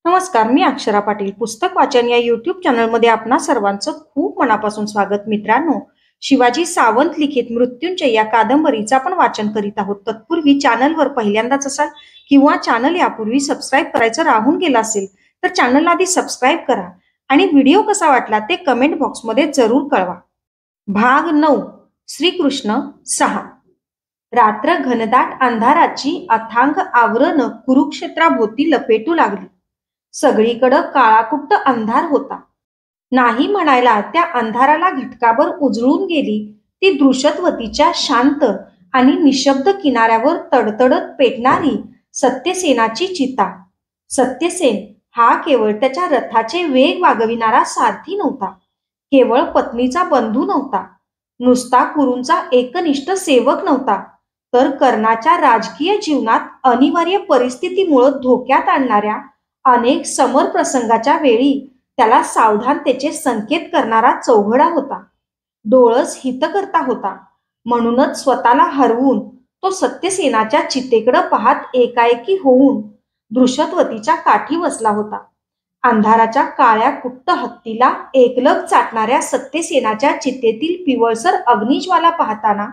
नमस्कार, मी अक्षरा पाटील. पुस्तक वाचन या यूट्यूब चॅनलमध्ये आपणा सर्वांचं खूप मनापासून स्वागत. मित्रांनो, शिवाजी सावंत लिखित मृत्युंजय या कादंबरीचं आपण वाचन करीत आहोत. तत्पूर्वी चॅनलवर पहिल्यांदाच असाल किंवा चॅनल यापूर्वी सबस्क्राईब करायचं राहून गेलं असेल तर चॅनलला आधी सबस्क्राईब करा आणि व्हिडिओ कसा वाटला ते कमेंट बॉक्समध्ये जरूर कळवा. भाग 9. श्रीकृष्ण 6. रात्र घनदाट अंधाराची अथांग आवरण कुरुक्षेत्राभोवती लपेटू लागली. सगळीकडं काळाकुट्ट अंधार होता. नाही म्हणायला त्या अंधाराला घटकाभर उजळून गेली ती दृशतवतीच्या शांत आणि निशब्द किनाऱ्यावर तडतडत पेटणारी सत्यसेनाची चिता. सत्यसेन हा केवळ त्याच्या रथाचे वेग वागविणारा सारथी नव्हता, केवळ पत्नीचा बंधू नव्हता, नुसता कुरूंचा एकनिष्ठ सेवक नव्हता, तर कर्णाच्या राजकीय जीवनात अनिवार्य परिस्थितीमुळे धोक्यात आणणाऱ्या अनेक समर प्रसंगाच्या वेळी त्याला सावधानतेचे संकेत करणारा चौघडा होता. डोळस हितकर्ता होता. म्हणूनच स्वतःला हरवून तो सत्यसेनाच्या चितेकडे पाहत एकाएकी होऊन दृशतवतीच्या काठी बसला होता. अंधाराच्या काळ्या कुट्ट हत्तीला एकलग चाटणाऱ्या सत्यसेनाच्या चितेतील पिवळसर अग्निज्वाला पाहताना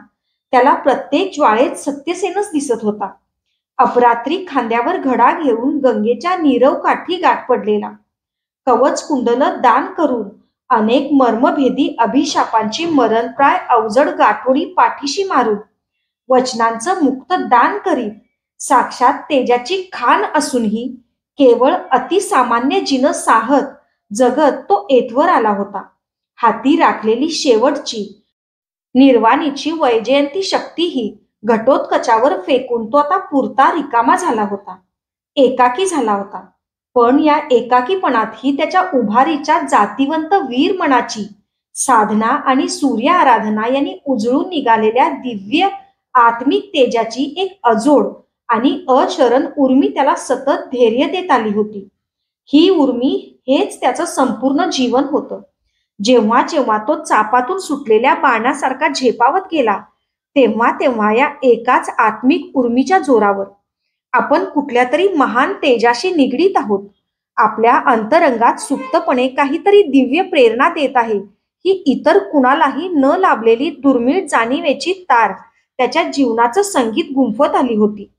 त्याला प्रत्येक ज्वाळेत सत्यसेनच दिसत होता. अपरात्री खांद्यावर घडा घेऊन गंगेच्या नीरव काठी गाठ पडलेला, कवच कुंडल दान करून अनेक मर्मभेदी अभिशापांची मरणप्राय अवजड गाठोडी पाठीशी मारून वचनांचं मुक्त दान करीत साक्षात तेजाची खान असूनही केवळ अतिसामान्य जिनस साहत जगत तो येथवर आला होता. हाती राखलेली शेवटची निर्वाणीची वैजयंती शक्तीही घटोत्कचावर फेकून तो आता पुरता रिकामा झाला होता. एकाकी झाला होता. पण या एकाकीपणातही त्याच्या उभारीच्या जातिवंत वीर मनाची साधना आणि सूर्य आराधना यांनी उजळून निघालेल्या दिव्य आत्मिक तेजाची एक अजोड आणि अशरण उर्मी त्याला सतत धैर्य देत आली होती. ही उर्मी हेच त्याचं संपूर्ण जीवन होतं. जेव्हा जेव्हा तो चापातून सुटलेल्या बाणासारखा झेपावत गेला तेव्हा तेव्हा या एकाच आत्मिक उर्मीच्या जोरावर आपण कुठल्या तरी महान तेजाशी निगडीत आहोत. आपल्या अंतरंगात सुप्तपणे काहीतरी दिव्य प्रेरणा देत आहे ही इतर कुणालाही न लाभलेली दुर्मिळ जाणीवेची तार त्याच्या जीवनाचं संगीत गुंफत आली होती.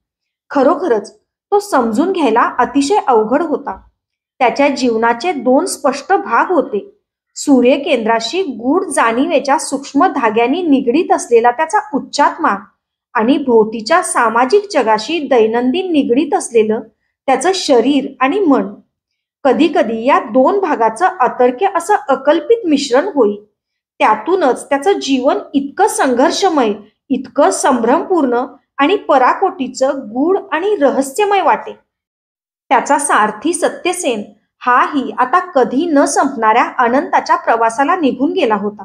खरोखरच तो समजून घ्यायला अतिशय अवघड होता. त्याच्या जीवनाचे दोन स्पष्ट भाग होते. सूर्यकेंद्राशी गूढ जाणीवेच्या सूक्ष्म धाग्यांनी निगडीत असलेला त्याचा उच्चात्मा आणि भोवतीच्या सामाजिक जगाशी दैनंदिन निगडीत असलेलं त्याचं शरीर आणि मन. कधी कधी या दोन भागाचं अतर्क्य असं अकल्पित मिश्रण होई. त्यातूनच त्याचं जीवन इतकं संघर्षमय, इतकं संभ्रमपूर्ण आणि पराकोटीचं गूढ आणि रहस्यमय वाटे. त्याचा सारथी सत्यसेन हाही आता कधी न संपणाऱ्या अनंताच्या प्रवासाला निघून गेला होता.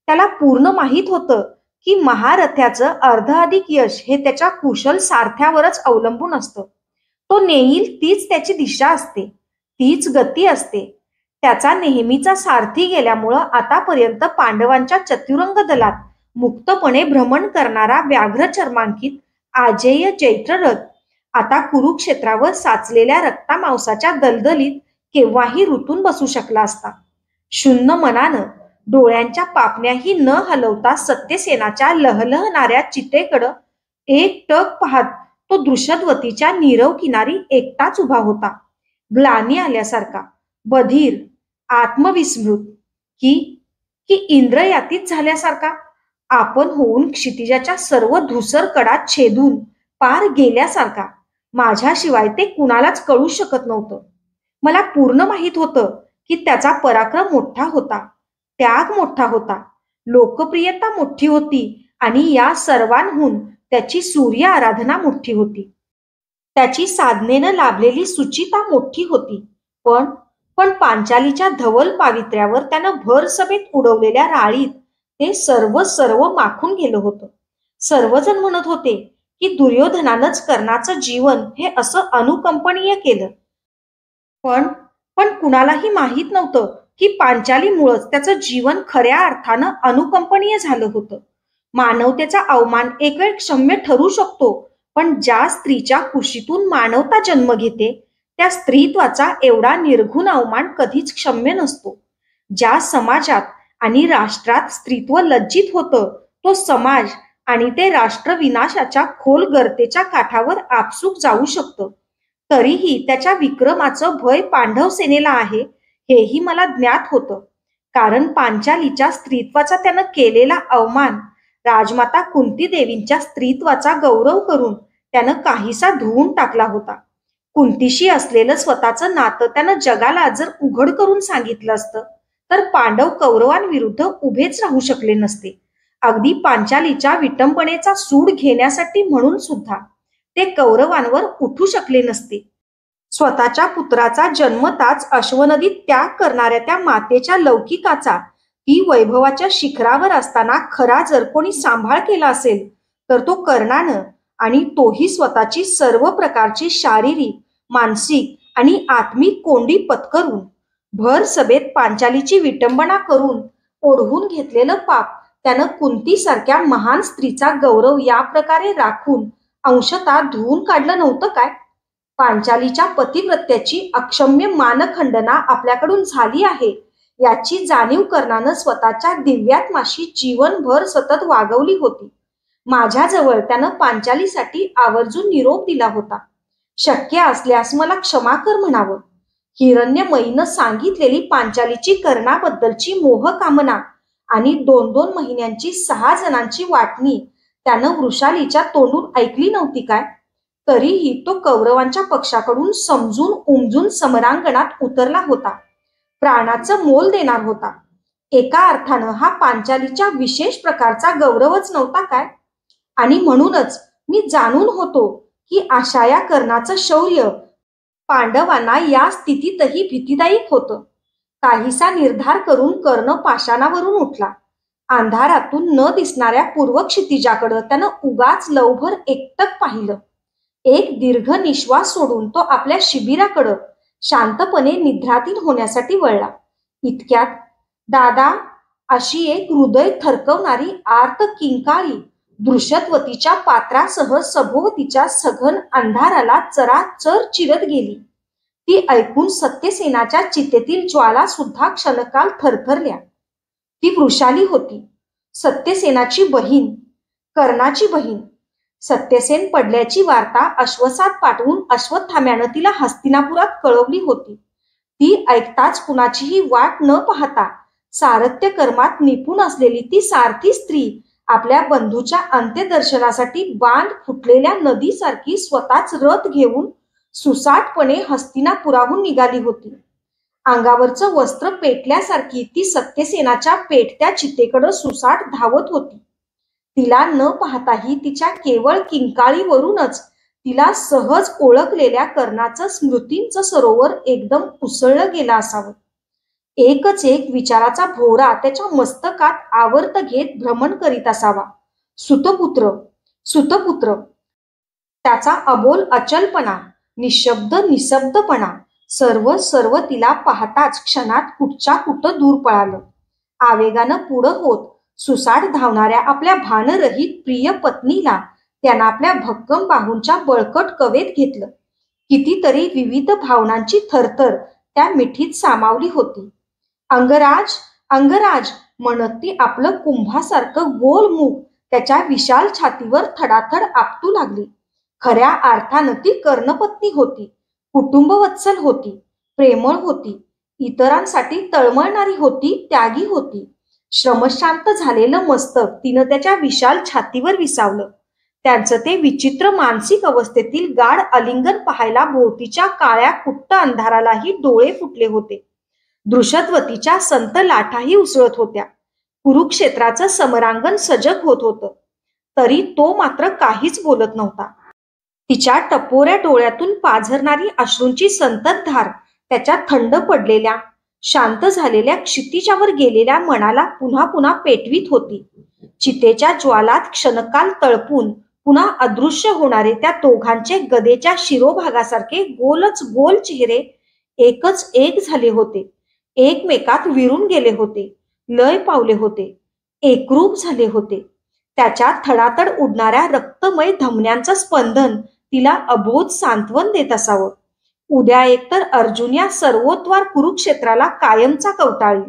त्याला पूर्ण माहीत होतं की महारथ्याचं अर्ध यश हे त्याच्या कुशल सारथ्यावरच अवलंबून असतं. तो नेईल तीच त्याची दिशा असते, तीच गती असते. त्याचा नेहमीचा सारथी गेल्यामुळं आतापर्यंत पांडवांच्या चतुरंग दलात मुक्तपणे भ्रमण करणारा व्याघ्र चर्मांकित आजेय चैत्ररथ आता कुरुक्षेत्रावर साचलेल्या रक्तामांसाच्या दलदलीत केव्हाही रुतून बसू शकला असता. शून्य मनानं डोळ्यांच्या पापण्याही न हलवता सत्यसेनाच्या लहलहणाऱ्या चितेकडं एक टक पाहत तो दृशतवतीच्या नीरव किनारी एकटाच उभा होता. ग्लानी आल्यासारखा, बधीर, आत्मविस्मृत की इंद्रयातीत झाल्यासारखा, आपण होऊन क्षितिजाच्या सर्व धुसर कडा छेदून पार गेल्यासारखा. माझ्याशिवाय ते कुणालाच कळू शकत नव्हतं. मला पूर्ण माहीत होतं की त्याचा पराक्रम मोठा होता, त्याग मोठा होता, लोकप्रियता मोठी होती आणि या सर्वांहून त्याची सूर्य आराधना मोठी होती. त्याची साधनेनं लाभलेली सुचिता मोठी होती. पण पांचालीच्या धवल पावित्र्यावर त्यानं भर सभेत उडवलेल्या राळीत ते सर्व माखून गेलं होतं. सर्वजण म्हणत होते की दुर्योधनानंच कर्णाचं जीवन हे असं अनुकंपनीय केलं. पण कुणालाही माहीत नव्हतं की पांचालीमुळंच त्याचं जीवन खऱ्या अर्थानं अनुकंपनीय झालं होतं. मानवतेचा अवमान एक वेळ क्षम्य ठरू शकतो, पण ज्या स्त्रीच्या कुशीतून मानवता जन्म घेते त्या स्त्रीत्वाचा एवढा निर्घुण अवमान कधीच क्षम्य नसतो. ज्या समाजात आणि राष्ट्रात स्त्रीत्व लज्जित होतं, तो समाज आणि ते राष्ट्र विनाशाच्या खोल गर्तेच्या काठावर आपसूक जाऊ शकतं. तरीही त्याच्या विक्रमाचं भय पांडव सेनेला आहे, हेही मला ज्ञात होतं. कारण पांचालीच्या स्त्रीत्वाचा त्यानं केलेला अवमान राजमाता कुंती देवींच्या स्त्रीत्वाचा गौरव करून त्यानं काहीसा धुवून टाकला होता. कुंतीशी असलेलं स्वतःचं नातं त्यानं जगाला जर उघड करून सांगितलं असतं तर पांडव कौरवांविरुद्ध उभेच राहू शकले नसते. अगदी पांचालीच्या विटंबनेचा सूड घेण्यासाठी म्हणून सुद्धा ते कौरवांवर उठू शकले नसते. स्वतःच्या पुत्राचा जन्मताच अश्वनदीत त्याग करणाऱ्या त्या मातेच्या लौकिकाचा ती वैभवाच्या शिखरावर असताना खरा जर कोणी सांभाळ केला असेल तर तो कर्णानं, आणि तोही स्वतःची सर्व प्रकारची शारीरिक, मानसिक आणि आत्मिक कोंडी पत्करून भर सभेत पांचालीची विटंबना करून ओढवून घेतलेलं पाप त्यानं कुंतीसारख्या महान स्त्रीचा गौरव या प्रकारे राखून अंशतः धुवून काढलं नव्हतं काय? पांचालीच्या पतिव्रत्याची अक्षम्य मानखंडना आपल्याकडून झाली आहे याची जाणीव कर्णानं स्वतःच्या दिव्यात्माशी जीवनभर सतत वागवली होती. माझ्याजवळ त्यानं पांचालीसाठी आवर्जून निरोप दिला होता. शक्य असल्यास मला क्षमा कर म्हणावं. हिरण्यमयीनं सांगितलेली पांचालीची कर्णाबद्दलची मोहकामना आणि 2-2 महिन्यांची 6 जणांची वाटणी त्यानं वृषालीच्या तोंडून ऐकली नव्हती काय? तरीही तो कौरवांच्या पक्षाकडून समजून उमजून समरांगणात उतरला होता. प्राणाचं मोल देणार होता. एका अर्थानं हा पांचालीच्या विशेष प्रकारचा गौरवच नव्हता काय? आणि म्हणूनच मी जाणून होतो की अशा या कर्णाचं शौर्य पांडवांना या स्थितीतही भीतीदायक होतं. काहीसा निर्धार करून कर्ण पाषाणावरून उठला. अंधारातून न दिसणाऱ्या पूर्व क्षितिजाकडं त्यानं उगाच लवभर एकटक पाहिलं. एक दीर्घ निश्वास सोडून तो आपल्या शिबिराकडं शांतपणे निद्राधीन होण्यासाठी वळला. इतक्यात दादा अशी एक हृदय थरकवणारी आर्त किंकाळी दृश्यवतीच्या पात्रासह सभोवतीच्या सघन अंधाराला चराचर चिरत गेली. ती ऐकून सत्यसेनाच्या चितेतील ज्वाला सुद्धा क्षणकाल थरथरल्या. ती वृषाली होती, सत्यसेनाची बहीण, कर्णाची बहीण. सत्यसेन पडल्याची वार्ता अश्वसात पाठवून अश्वत्थाम्यानं तिला हस्तिनापुरात कळवली होती. ती ऐकताच कुणाचीही वाट न पाहता सारथ्य कर्मात निपुण असलेली ती सारथी स्त्री आपल्या बंधूच्या अंत्यदर्शनासाठी बांध फुटलेल्या नदीसारखी स्वतःच रथ घेऊन सुसाटपणे हस्तिनापुराहून निघाली होती. अंगावरचं वस्त्र पेटल्यासारखी ती सत्यसेनाच्या पेटत्या चितेकडं सुसाट धावत होती. तिला न पाहताही तिच्या केवळ किंकाळीवरूनच तिला सहज ओळखलेल्या कर्णाचं स्मृतींचं सरोवर एकदम उसळलं गेलं असावं. एकच एक विचाराचा भोवरा त्याच्या मस्तकात आवर्त घेत भ्रमण करीत असावा. सुतपुत्र, सुतपुत्र. त्याचा अबोल अचलपणा, निशब्द निशब्दपणा सर्व सर्व तिला पाहताच क्षणात कुठच्या कुठं दूर पळालं. आवेगानं पुढं होत सुसाट धावणाऱ्या आपल्या भानरहित प्रिय पत्नीला त्यानं आपल्या भक्कम बाहूंच्या बळकट कवेत घेतलं. कितीतरी विविध भावनांची थरथर त्या मिठीत सामावली होती. अंगराज, अंगराज म्हणत ती आपलं कुंभासारखं गोल मुख त्याच्या विशाल छातीवर थडाथड आपटू लागली. खऱ्या अर्थानं ती कर्णपत्नी होती, कुटुंबवत्सल होती, प्रेमळ होती, इतरांसाठी तळमळणारी होती, त्यागी होती. श्रमशांत झालेलं मस्तक तिनं त्याच्या विशाल छातीवर विसावलं. त्यांचं ते विचित्र मानसिक अवस्थेतील गाढ आलिंगन पाहायला भोवतीच्या काळ्या कुट्ट अंधारालाही डोळे फुटले होते. दृशद्वतीच्या संत लाटाही उसळत होत्या. कुरुक्षेत्राचं समरांगण सजग होत होतं. तरी तो मात्र काहीच बोलत नव्हता. तिच्या टपोऱ्या डोळ्यातून पाझरणारी अश्रूंची संततधार त्याच्या थंड पडलेल्या, शांत झालेल्या क्षितिजावर गेलेल्या मनाला पुन्हा पुन्हा पेटवीत होती. चितेच्या ज्वालात क्षणकाल तळपून पुन्हा अदृश्य होणारे त्या दोघांचे गदेच्या शिरोभागासारखे गोलच गोल चेहरे एकच एक झाले होते, एकमेकात विरून गेले होते, लय पावले होते, एकरूप झाले होते. त्याच्या थडाथड उडणाऱ्या रक्तमय धमन्यांचं स्पंदन तिला अबोध सांत्वन देत असावं. उद्या एकतर अर्जुन या सर्वोत्वार कुरुक्षेत्राला कायमचा कवटाळी,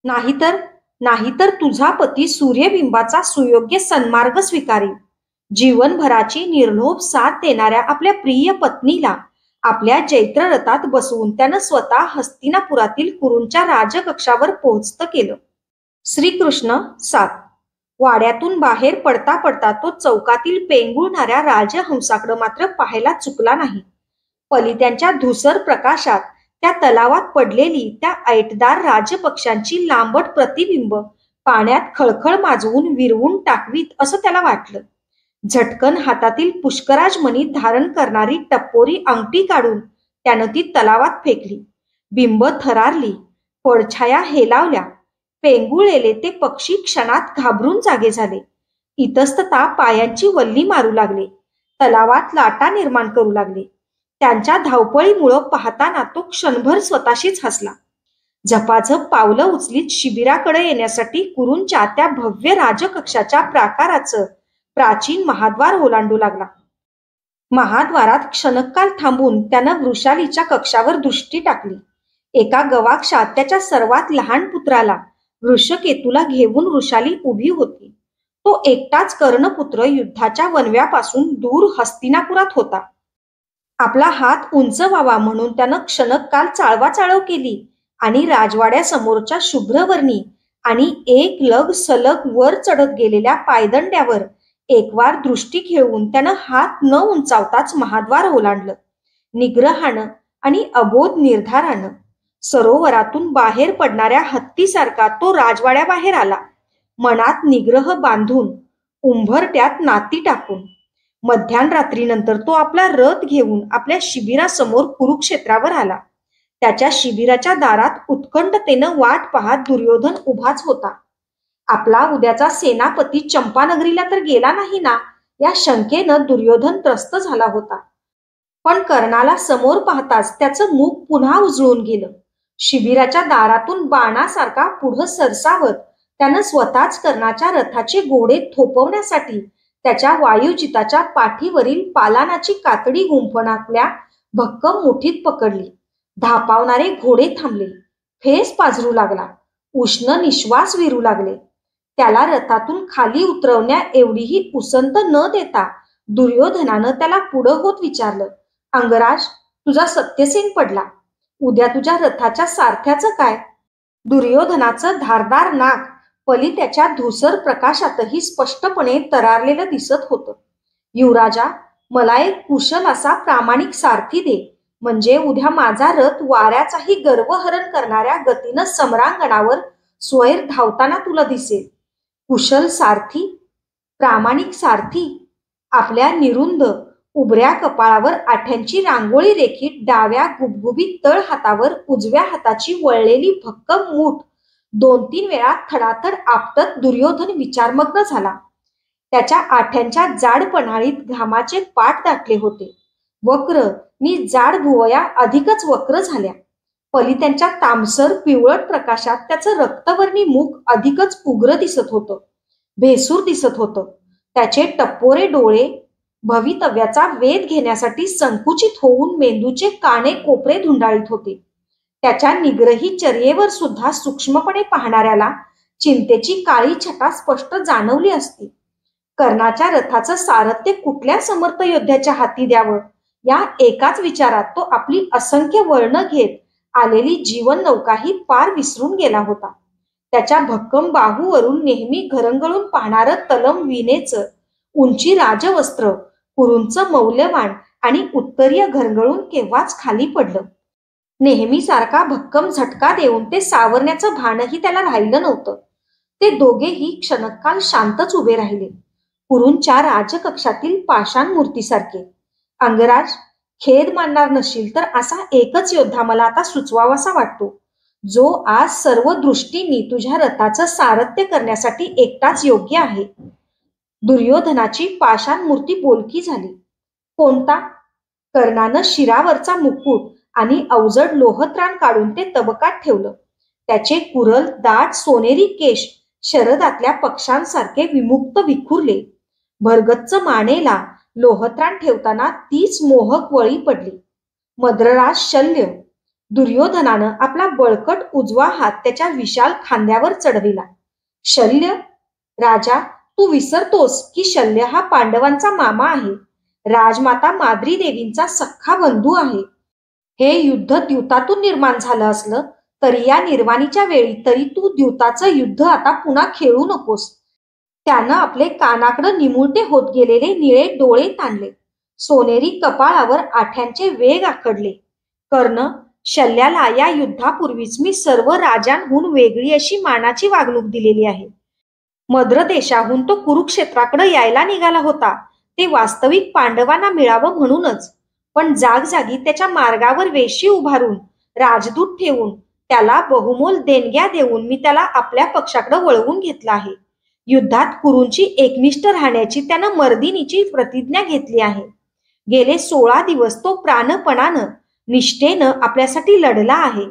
नाहीतर नाहीतर तुझा पती सूर्यबिंबाचा सुयोग्य सन्मार्ग स्वीकारी. जीवनभराची निर्लोभ साथ देणाऱ्या आपल्या प्रिय पत्नीला आपल्या चैत्ररथात बसवून त्यानं स्वतः हस्तिनापुरातील कुरूंच्या राजकक्षावर पोहोचतं केलं. श्रीकृष्ण 7. वाड्यातून बाहेर पडता पडता तो चौकातील पेंगुळणाऱ्या राजहंसाकडे मात्र पाहायला चुकला नाही. पलित्यांच्या धुसर प्रकाशात त्या तलावात पडलेली त्या ऐटदार राजपक्षांची लांबट प्रतिबिंब पाण्यात खळखळ माजवून विरवून टाकवीत असं त्याला वाटलं. झटकन हातातील पुष्कराज मणी धारण करणारी टप्पोरी अंगठी काढून त्यानं ती तलावात फेकली. बिंब थरारली, पडछाया हेलावल्या, पेंगुळलेले ते पक्षी क्षणात घाबरून जागे झाले. इतस्तता पायांची वल्ली मारू लागले, तलावात लाटा निर्माण करू लागले. त्यांच्या धावपळीमुळं पाहताना तो क्षणभर स्वतःशीच हसला. झपाझप पावलं उचलीत शिबिराकडे येण्यासाठी कुरूंच्या त्या भव्य राजकक्षाच्या प्राकाराचं प्राचीन महाद्वार ओलांडू लागला. महाद्वारात क्षणकाल थांबून त्यानं वृषालीच्या कक्षावर दृष्टी टाकली. एका गवाक्षात त्याच्या सर्वात लहान पुत्राला वृषकेतूला घेऊन वृषाली उभी होती. तो एकटाच कर्णपुत्र युद्धाच्या वनव्यापासून दूर हस्तिनापुरात होता. आपला हात उंच व्हावा म्हणून त्यानं क्षणकाल चाळवाचाळव केली आणि राजवाड्यासमोरच्या शुभ्रवर्णी आणि एक लग सलग वर चढत गेलेल्या पायदंड्यावर एकवार दृष्टी खेळवून त्यानं हात न उंचावताच महाद्वार ओलांडलं. निग्रहानं आणि अबोध निर्धारानं सरोवरातून बाहेर पडणाऱ्या हत्तीसारखा तो राजवाड्याबाहेर आला. मनात निग्रह बांधून, उंबरट्यात नाती टाकून. मध्यानरात्रीनंतर तो आपला रथ घेऊन आपल्या शिबिरासमोर कुरुक्षेत्रावर आला. त्याच्या शिबिराच्या दारात उत्कंठतेनं वाट पाहत दुर्योधन उभाच होता. आपला उद्याचा सेनापती चंपानगरीला तर गेला नाही ना, या शंकेनं दुर्योधन त्रस्त झाला होता. पण कर्णाला समोर पाहताच त्याचं मुख पुन्हा उजळून गेलं. शिबिराच्या दारातून बाणासारखा पुढं सरसावत त्यानं स्वतःच कर्णाच्या रथाचे घोडे थोपवण्यासाठी त्याच्या वायुजिताच्या पाठीवरील पालानाची कातडी गुंफणातल्या भक्कम मुठीत पकडली. धापावणारे घोडे थांबले. फेस पाझरू लागला. उष्ण निश्वास विरू लागले. त्याला रथातून खाली उतरवण्या एवढीही उसंत न देता दुर्योधनानं त्याला पुढं होत विचारलं, अंगराज, तुझा सत्यसेन पडला. उद्या तुझ्या रथाच्या सारथ्याचं काय? दुर्योधनाचं धारदार नाक पलित्याच्या धुसर प्रकाशातही स्पष्टपणे तरारलेलं दिसत होतं. युवराजा, मला एक कुशल असा प्रामाणिक सारथी दे, म्हणजे उद्या माझा रथ वाऱ्याचाही गर्वहरण करणाऱ्या गतीनं सम्रांगणावर स्वैर धावताना तुला दिसेल. कुशल सारथी, प्रामाणिक सारथी. आपल्या निरुंद उभऱ्या कपाळावर आठ्यांची रांगोळी रेखीत डाव्या गुबगुबीत तळ हातावर उजव्या हाताची वळलेली भक्कम मूठ 2-3 वेळा थडाथड आपटत दुर्योधन विचारमग्न झाला. त्याच्या आठ्यांच्या जाड पन्हाळीत घामाचे पाट दाटले होते. वक्र नि जाड भुवया अधिकच वक्र झाल्या. पलित्यांच्या तांबसर पिवळट प्रकाशात त्याचं रक्तवर्णी मुख अधिकच उग्र दिसत होतं, भेसूर दिसत होतं. त्याचे टप्पोरे डोळे भवितव्याचा वेध घेण्यासाठी संकुचित होऊन मेंदूचे काणे कोपरे धुंडाळीत होते. त्याच्या निग्रही चर्येवर सुद्धा सूक्ष्मपणे पाहणाऱ्याला चिंतेची काळी छटा स्पष्ट जाणवली असती. कर्णाच्या रथाचं सारथ्य कुठल्या समर्थ योद्ध्याच्या हाती द्यावं, या एकाच विचारात तो आपली असंख्य वळणं घेत आलेली जीवन नौकाही पार विसरून गेला होता. त्याच्या भक्कम बाहूवरून नेहमी घरंगळून पाहणारं तलम विनेचं उंची राजवस्त्र, कुरूंचं मौल्यवान आणि उत्तरीय घरंगळून केव्हाच खाली पडलं. नेहमीसारखा भक्कम झटका देऊन ते सावरण्याचं भानही त्याला राहिलं नव्हतं. ते दोघेही क्षणकाल शांतच उभे राहिले, कुरूंच्या राजकक्षातील पाषाण मूर्तीसारखे. अंगराज, खेद मानणार नशील तर असा एकच योद्धा मला आता सुचवावासा वाटतो, जो आज सर्व दृष्टींनी तुझ्या रथाचं सारथ्य करण्यासाठी एकटाच योग्य आहे. दुर्योधनाची पाषाण मूर्ती बोलकी झाली. कोणता? कर्णानं शिरावरचा मुकुट आणि अवजड लोहत्राण काढून ते तबकात ठेवलं. त्याचे कुरल दाट सोनेरी केश शरदातल्या पक्षांसारखे विमुक्त विखुरले. भरगच्च मानेला लोहत्राण ठेवताना तीच मोहक वळी पडली. मद्रराज शल्य. दुर्योधनानं आपला बळकट उजवा हात त्याच्या विशाल खांद्यावर चढविला. शल्य, राजा, तू विसरतोस की शल्य हा पांडवांचा मामा आहे, राजमाता माद्री देवींचा सख्खा बंधू आहे. हे युद्ध द्यूतातून निर्माण झालं असलं तरी या निर्वाणीच्या वेळी तरी तू द्यूताचं युद्ध आता पुन्हा खेळू नकोस. त्यानं आपले कानाकडं निमुळते होत गेलेले निळे डोळे ताणले. सोनेरी कपाळावर आठ्यांचे वेग आखडले. कर्ण, शल्याला या युद्धापूर्वीच मी सर्व राजांहून वेगळी अशी मानाची वागणूक दिलेली आहे. मद्र देशाहून तो कुरुक्षेत्राकडे यायला निघाला होता ते वास्तविक पांडवांना मिळावं म्हणूनच, पण जागजागी त्याच्या मार्गावर वेशी उभारून राजदूत ठेवून त्याला बहुमोल देणग्या देऊन मी त्याला आपल्या पक्षाकडे वळवून घेतला आहे. युद्धात कुरूंची एकनिष्ठ राहण्याची त्यानं मर्दिनीची प्रतिज्ञा घेतली आहे. गेले 16 दिवस तो प्राणपणानं निष्ठेनं आपल्यासाठी लढला आहे.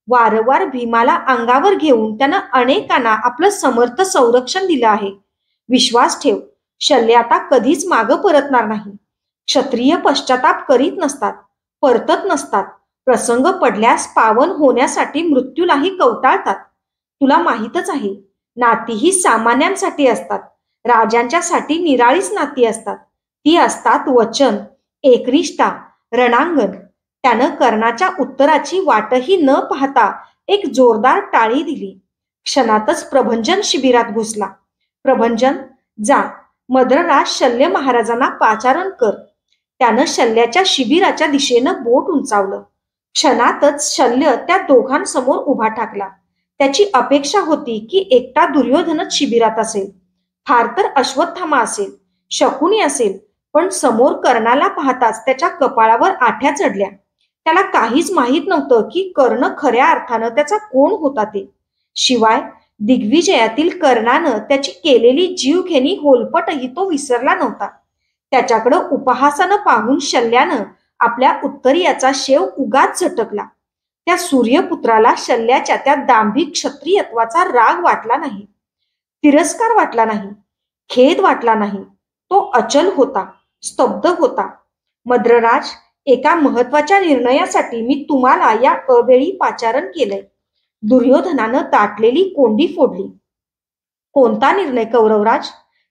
वारंवार भीमाला अंगावर घेऊन त्यानं अनेकांना आपलं समर्थ संरक्षण दिलं आहे. विश्वास ठेव, शल्य आता कधीच मागं परतणार नाही. क्षत्रिय पश्चाताप करीत नसतात, परतत नसतात. प्रसंग पडल्यास पावन होण्यासाठी मृत्यूलाही कवटाळतात. तुला माहीतच आहे, नाती ही सामान्यांसाठी असतात, राजांच्यासाठी निराळीच नाती असतात. ती असतात वचन, एकनिष्ठा, रणांगण. त्यानं कर्णाच्या उत्तराची वाटही न पाहता एक जोरदार टाळी दिली. क्षणातच प्रभंजन शिबिरात घुसला. प्रभंजन, जा, मद्रराज शल्य महाराजांना पाचारण कर. त्यानं शल्याच्या शिबिराच्या दिशेनं बोट उंचावलं. क्षणातच शल्य त्या दोघांसमोर उभा ठाकला. त्याची अपेक्षा होती की एकटा दुर्योधनच शिबिरात असेल, फार तर अश्वत्थामा असेल, शकुनी असेल, पण समोर कर्णाला पाहताच त्याच्या कपाळावर आठ्या चढल्या. त्याला काहीच माहीत नव्हतं की कर्ण खऱ्या अर्थानं त्याचा कोण होता ते. शिवाय दिग्विजयातील कर्णानं त्याची केलेली जीवघेणी होलपटही तो विसरला नव्हता. त्याच्याकडं उपहासानं पाहून शल्यानं आपल्या उत्तरीयाचा शेव उगाच झटकला. त्या सूर्यपुत्राला शल्याच्या त्या दांभिक क्षत्रियत्वाचा राग वाटला नाही, तिरस्कार वाटला नाही, खेद वाटला नाही. तो अचल होता, स्तब्ध होता. मद्रराज, एका महत्वाच्या निर्णयासाठी मी तुम्हाला या अवेळी पाचारण केलंय. दुर्योधनानं ताटलेली कोंडी फोडली. कोणता निर्णय कौरवराज?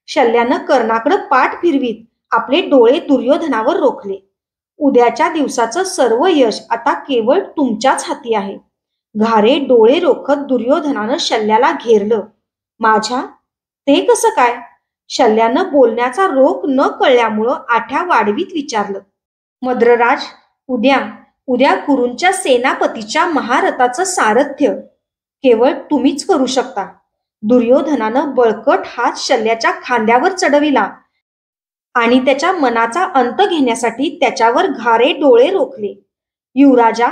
शल्यानं कर्णाकडे पाठ फिरवीत आपले डोळे दुर्योधनावर रोखले. उद्याच्या दिवसाचं सर्व यश आता केवळ तुमच्याच हाती आहे. घारे डोळे रोखत दुर्योधनानं शल्याला घेरलं. माझ्या? ते कसं काय? शल्यानं बोलण्याचा रोख न कळल्यामुळं आठ्या वाढवीत विचारलं. मद्रराज, उद्या कुरूंच्या सेनापतीच्या महारथाचं सारथ्य केवळ तुम्हीच करू शकता. दुर्योधनानं बळकट हात शल्याच्या खांद्यावर चढविला आणि त्याच्या मनाचा अंत घेण्यासाठी त्याच्यावर घारे डोळे रोखले. युवराजा,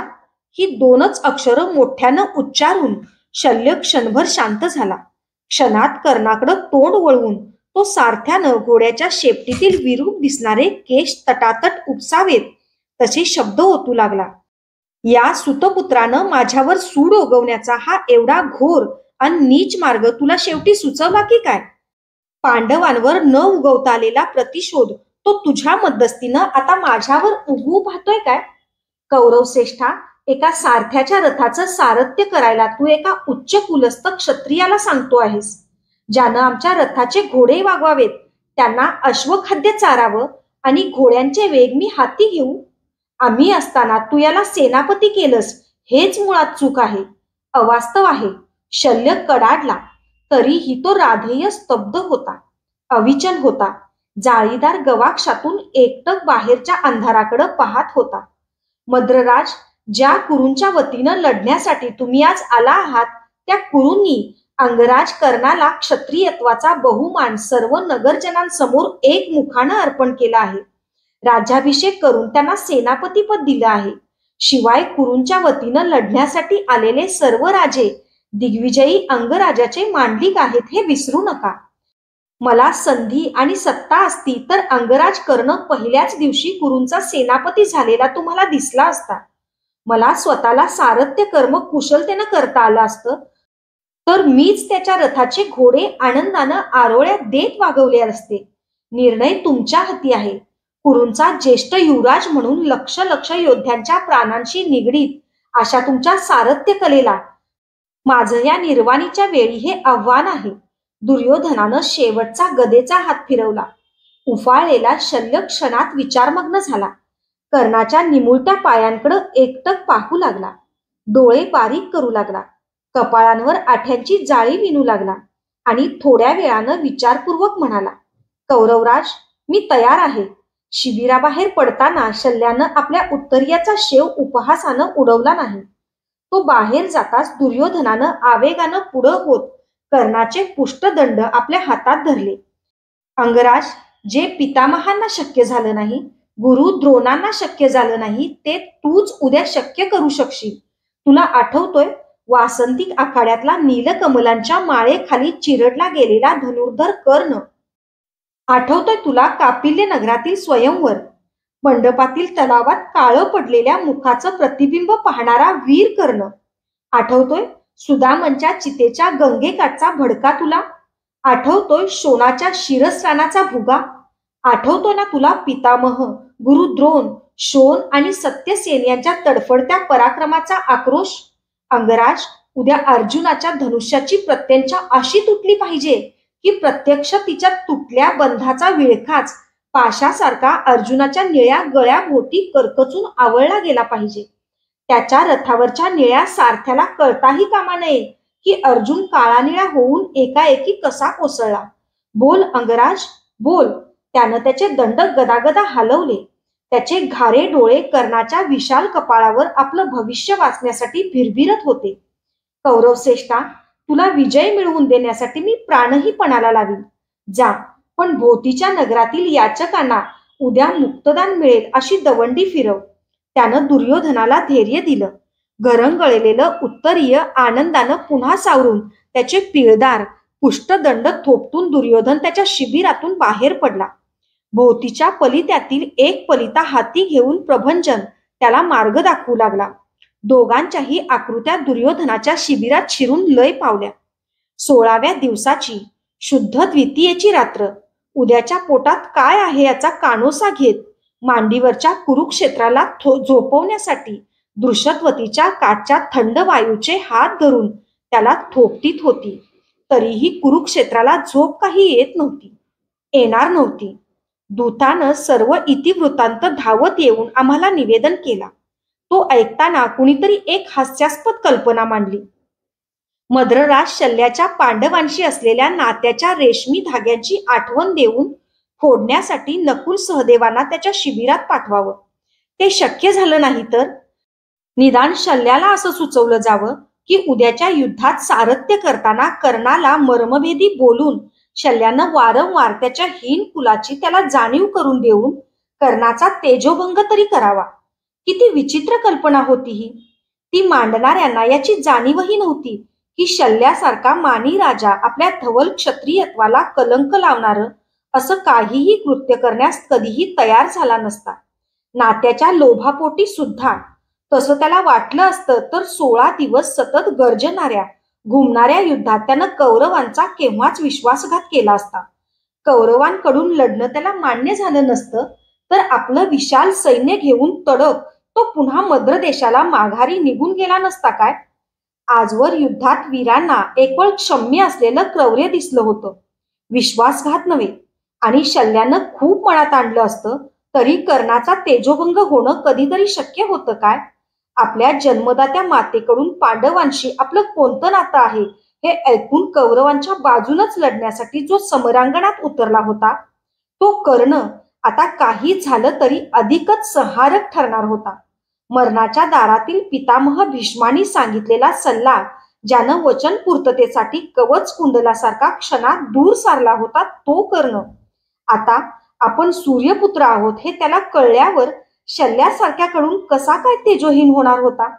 ही 2च अक्षरं मोठ्यानं उच्चारून शल्य क्षणभर शांत झाला. क्षणात कर्णाकडं तोंड वळवून तो सारथ्यानं घोड्याच्या शेपटीतील विरूप दिसणारे केश तटातट उपसावेत तसे शब्द ओतू लागला. या सुतपुत्रानं माझ्यावर सूड ओगवण्याचा हा एवढा घोर आणि नीच मार्ग तुला शेवटी सुचवला की काय? पांडवांवर न उगवता आलेला प्रतिशोध तो तुझ्या मध्यस्थीनं आता माझ्यावर उगवू पाहतोय काय? कौरवश्रेष्ठा, एका सारथ्याच्या रथाचं सारथ्य करायला तू एका उच्च कुलस्थ क्षत्रियाला सांगतो आहेस. ज्यानं आमच्या रथाचे घोडे वागवावेत, त्यांना अश्वखाद्य चारावं आणि घोड्यांचे वेग मी हाती घेऊ. आम्ही असताना तू याला सेनापती केलंस, हेच मुळात चूक आहे, अवास्तव आहे. शल्य कडाडला, तरीही तो राधेय स्तब्ध होता, अविचल होता. जाळीदार गवाक्षातून एकटक बाहेरच्या अंधाराकडे पाहत होता. मद्रराज, ज्या कुरूंच्या वतीनं लढण्यासाठी तुम्ही आज आला आहात, त्या कुरूंनी अंगराज कर्णाला क्षत्रियत्वाचा बहुमान सर्व नगरजनांसमोर एकमुखानं अर्पण केला आहे. राज्याभिषेक करून त्यांना सेनापतीपद दिलं आहे. शिवाय कुरूंच्या वतीनं लढण्यासाठी आलेले सर्व राजे दिग्विजयी अंगराजाचे मांडलिक आहेत, हे विसरू नका. मला संधी आणि सत्ता असती तर अंगराज कर्ण पहिल्याच दिवशी कुरूंचा सेनापती झालेला तुम्हाला दिसला असता. मला स्वतःला सारथ्य कर्म कुशलतेनं करता आलं असतं तर मीच त्याच्या रथाचे घोडे आनंदानं आरोळ्यात देत वागवले असते. निर्णय तुमच्या हाती आहे. कुरूंचा ज्येष्ठ युवराज म्हणून लक्ष लक्ष योद्ध्यांच्या प्राणांशी निगडीत अशा तुमच्या सारथ्य कलेला माझं या निर्वाणीच्या वेळी हे आव्हान आहे. दुर्योधनानं शेवटचा गदेचा हात फिरवला. उफाळलेला शल्य क्षणात विचारमग्न झाला. कर्णाच्या निमुळत्या पायांकडे एकटक पाहू लागला. डोळे बारीक करू लागला. कपाळांवर आठ्यांची जाळी विणू लागला आणि थोड्या वेळानं विचारपूर्वक म्हणाला, कौरवराज, मी तयार आहे. शिबिराबाहेर पडताना शल्यानं आपल्या उत्तरीयाचा शेव उपहासानं उडवला नाही. तो बाहेर जाताच दुर्योधनानं आवेगानं पुढं होत कर्णाचे पुष्टदंड आपल्या हातात धरले. अंगराज, जे पितामहांना शक्य झालं नाही, गुरु द्रोणांना शक्य झालं नाही, ते तूच उद्या शक्य करू शकशील. तुला आठवतोय वासंतिक आखाड्यातला नीलकमलांच्या माळेखाली चिरडला गेलेला धनुर्धर कर्ण? आठवतोय तुला कापिल्य नगरातील स्वयंवर? मंडपातील तलावात काळं पडलेल्या मुखाचं प्रतिबिंब पाहणारा वीर कर्ण? आठवतोय सुदामनच्या चितेच्या गंगेकाठचा भडका तुला? आठवतोय शोणाच्या शिरस्त्राणाचा भुगा? आठवतोय ना तुला पितामह, गुरु द्रोण, शोण आणि सत्यसेन यांच्या तडफडत्या पराक्रमाचा आक्रोश? अंगराज, उद्या अर्जुनाच्या धनुष्याची प्रत्यंचा अशी तुटली पाहिजे की प्रत्यक्ष तिच्या तुटल्या बंधाचा विळखाच पाशासारखा अर्जुनाच्या निळ्या गळ्याभोवती करकचून आवळला गेला पाहिजे. त्याच्या रथावरच्या निळ्या सारथ्याला कळताही कामा नये की अर्जुन काळानिळा होऊन एकाएकी कसा कोसळला. बोल अंगराज, बोल. त्यानं त्याचे दंड गदागदा हलवले. त्याचे घारे डोळे कर्णाच्या विशाल कपाळावर आपलं भविष्य वाचण्यासाठी भिरभिरत होते. कौरवश्रेष्ठा, तुला विजय मिळवून देण्यासाठी मी प्राणही पणाला लावीन. जा, पण भोवतीच्या नगरातील याचकांना उद्या मुक्तदान मिळेल अशी दवंडी फिरव. त्यानं दुर्योधनाला धैर्य दिलं. गरंगळलेलं उत्तरीय आनंदानं पुन्हा सावरून त्याचे पिळदार पुष्टदंड थोपटून दुर्योधन त्याच्या शिबिरातून बाहेर पडला. भोवतीच्या पलित्यातील एक पलिता हाती घेऊन प्रभंजन त्याला मार्ग दाखवू लागला. दोघांच्याही आकृत्या दुर्योधनाच्या शिबिरात शिरून लय पावल्या. 16व्या दिवसाची शुद्ध द्वितीयेची रात्र. उद्याच्या पोटात काय आहे याचा कानोसा घेत मांडीवरच्या कुरुक्षेत्राला झोपवण्यासाठी दृषद्वतीच्या काठच्या थंड वायूचे हात धरून त्याला थोपटीत होती. तरीही कुरुक्षेत्राला झोप काही येत नव्हती, येणार नव्हती. दूतानं सर्व इतिवृत्तांत धावत येऊन आम्हाला निवेदन केला. तो ऐकताना कुणीतरी एक हास्यास्पद कल्पना मांडली. मद्रराज शल्याच्या पांडवांशी असलेल्या नात्याच्या रेशमी धाग्यांची आठवण देऊन फोडण्यासाठी नकुल सहदेवांना त्याच्या शिबिरात पाठवावं. ते शक्य झालं नाही तर निदान शल्याला असं सुचवलं जावं की उद्याच्या युद्धात सारथ्य करताना कर्णाला मर्मभेदी बोलून शल्यानं वारंवार त्याच्या हीन कुलाची त्याला जाणीव करून देऊन कर्णाचा तेजोभंग तरी करावा. किती विचित्र कल्पना होती ही. ती मांडणाऱ्यांना याची जाणीवही नव्हती की शल्यासारखा मानी राजा आपल्या धवल क्षत्रियत्वाला कलंक लावणारं असं काहीही कृत्य करण्यास कधीही तयार झाला नसता. नात्याच्या लोभापोटी सुद्धा तसं त्याला वाटलं असतं तर 16 दिवस सतत गर्जणाऱ्या घुमणाऱ्या युद्धात त्यानं कौरवांचा केव्हाच विश्वासघात केला असता. कौरवांकडून लढणं त्याला मान्य झालं नसतं तर आपलं विशाल सैन्य घेऊन तडक तो पुन्हा मद्र देशाला माघारी निघून गेला नसता काय? आजवर युद्धात वीरांना एकवळ क्षम्य असलेलं क्रौर्य दिसलं होतं, विश्वासघात नव्हे. आणि शल्यानं खूप मनात आणलं असतं तरी कर्णाचा तेजोभंग होणं कधीतरी शक्य होतं काय? आपल्या जन्मदात्या मातेकडून पांडवांशी आपलं कोणतं नातं आहे हे ऐकून कौरवांच्या बाजूनच लढण्यासाठी जो समरांगणात उतरला होता तो कर्ण आता काही झालं तरी अधिकच संहारक ठरणार होता. मरणाच्या दारातील पितामह भीष्मानी सांगितलेला सल्ला ज्यानं वचन पूर्ततेसाठी कवच कुंडलासारखा क्षणात दूर सारला होता तो कर्ण आता आपण सूर्यपुत्र आहोत हे त्याला कळल्यावर शल्यासारख्याकडून कसा काय तेजोहीन होणार होता?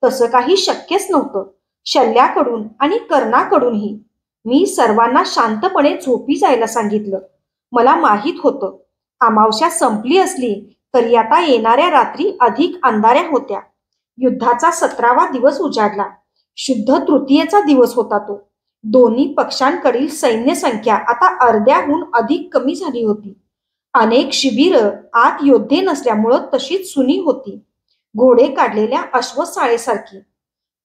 तसं काही शक्यच नव्हतं. शल्याकडून आणि कर्णाकडूनही. मी सर्वांना शांतपणे झोपी जायला सांगितलं. मला माहीत होतं अमावस्या संपली असली तरी आता येणाऱ्या रात्री अधिक अंधाऱ्या होत्या. युद्धाचा 17वा दिवस उजाडला. शुद्ध तृतीयेचा दिवस होता तो. दोन्ही पक्षांकडील सैन्य संख्या आता अर्ध्याहून अधिक कमी झाली होती. अनेक शिबिरं आत योद्धे नसल्यामुळं तशीच सुनी होती, घोडे काढलेल्या अश्वसाळेसारखी.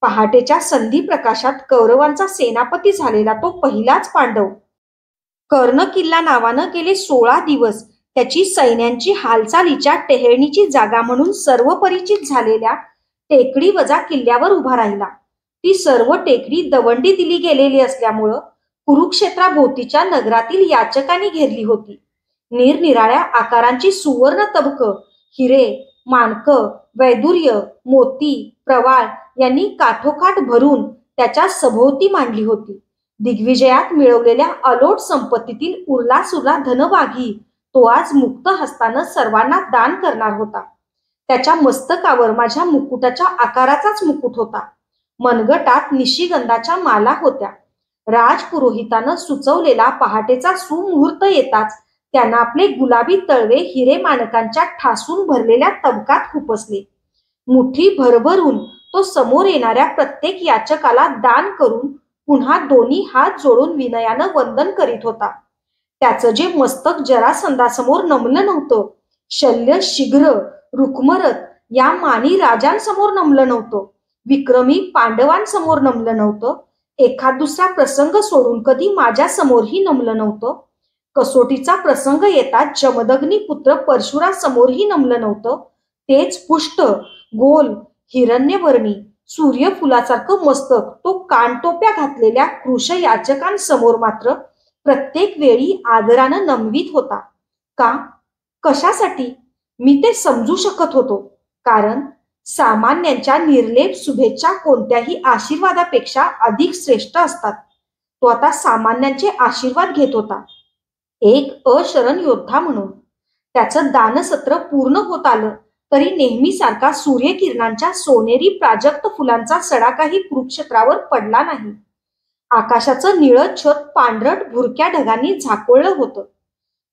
पहाटेच्या संधी प्रकाशात कौरवांचा सेनापती झालेला तो पहिलाच पांडव. कर्ण किल्ला नावानं गेले 16 दिवस त्याची सैन्यांची हालचालीच्या टेहळणीची जागा म्हणून सर्व परिचित झालेल्या टेकडी वजा किल्ल्यावर उभा राहिला. ती सर्व टेकडी दवंडी दिली गेलेली असल्यामुळं कुरुक्षेत्राभोवतीच्या नगरातील याचकांनी घेरली होती. निरनिराळ्या आकारांची सुवर्ण तबक, हिरे, माणकं, वैदुर्य, मोती, प्रवाळ यांनी काठोकाठ भरून त्याच्या सभोवती मांडली होती. दिग्विजयात मिळवलेल्या अलोट संपत्तीतील उरलासुरला धनवाघी तो आज मुक्त हस्तानं सर्वांना दान करणार होता. त्याच्या मस्तकावर माझ्या मुकुटाच्या आकाराचाच मुकुट होता. मनगटात निशिगंधाच्या माला होत्या. राजपुरोहितानं सुचवलेला पहाटेचा सुमुहूर्त येताच त्यांना आपले गुलाबी तळवे हिरे माणकांच्या ठासून भरलेल्या तबकात खुपसले. मुठी भरभरून तो समोर येणाऱ्या प्रत्येक याचकाला दान करून पुन्हा दोन्ही हात जोडून विनयानं वंदन करीत होता. त्याचं जे मस्तक जरासंधासमोर नमलं नव्हतं, शल्य शीघ्र रुक्मरथ या मानी राजांसमोर नमलं नव्हतं, विक्रमी पांडवांसमोर नमलं नव्हतं, एखाद दुसरा प्रसंग सोडून कधी माझ्या समोरही नमलं नव्हतं, कसोटीचा प्रसंग येतात जमदग्नी पुत्र परशुरासमोरही नमलं नव्हतं, तेच पुष्ट गोल हिरण्यवर्णी सूर्यफुलासारखं मस्तक तो कानटोप्या घातलेल्या कृश याचकांसमोर मात्र प्रत्येक वेळी आदरानं नमवीत होता. का, कशासाठी? मी ते समजू शकत होतो. कारण सामान्यांच्या निर्लेप शुभेच्छा कोणत्याही आशीर्वादापेक्षा अधिक श्रेष्ठ असतात. तो आता सामान्यांचे आशीर्वाद घेत होता, एक अशरण योद्धा म्हणून. त्याचं दानसत्र पूर्ण होत आलं तरी नेहमीसारखा सूर्यकिरणांच्या सोनेरी प्राजक्त फुलांचा सडाकाही कुरुक्षेत्रावर पडला नाही. आकाशाचं निळं छत पांढरट भुरक्या ढगांनी झाकोळलं होतं.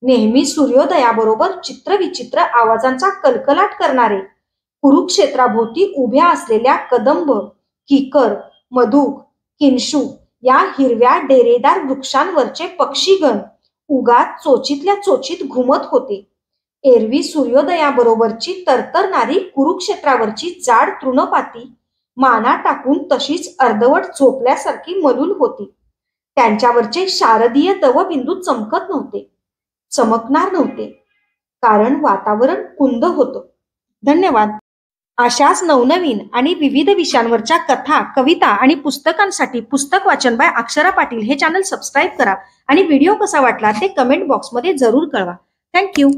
नेहमी सूर्योदयाबरोबर चित्रविचित्र आवाजांचा कलकलाट करणारे कुरुक्षेत्राभोवती उभ्या असलेल्या कदंब, किकर, मधुक, किंशू या हिरव्या डेरेदार वृक्षांवरचे पक्षीगण उगाच चोचीतल्या चोचीत घुमत होते. एरवी सूर्योदयाबरोबरची तरतरणारी कुरुक्षेत्रावरची जाड तृणपाती माना टाकून तशीच अर्धवट झोपल्यासारखी मलूल होती. त्यांच्यावरचे शारदीय दवबिंदू चमकत नव्हते, चमकणार नव्हते, कारण वातावरण कुंद होतं. धन्यवाद. अशाच नवनवीन आणि विविध विषयांवरच्या कथा, कविता आणि पुस्तकांसाठी पुस्तक वाचन बाय अक्षरा पाटील हे चॅनल सबस्क्राईब करा आणि व्हिडिओ कसा वाटला ते कमेंट बॉक्समध्ये जरूर कळवा. थँक्यू.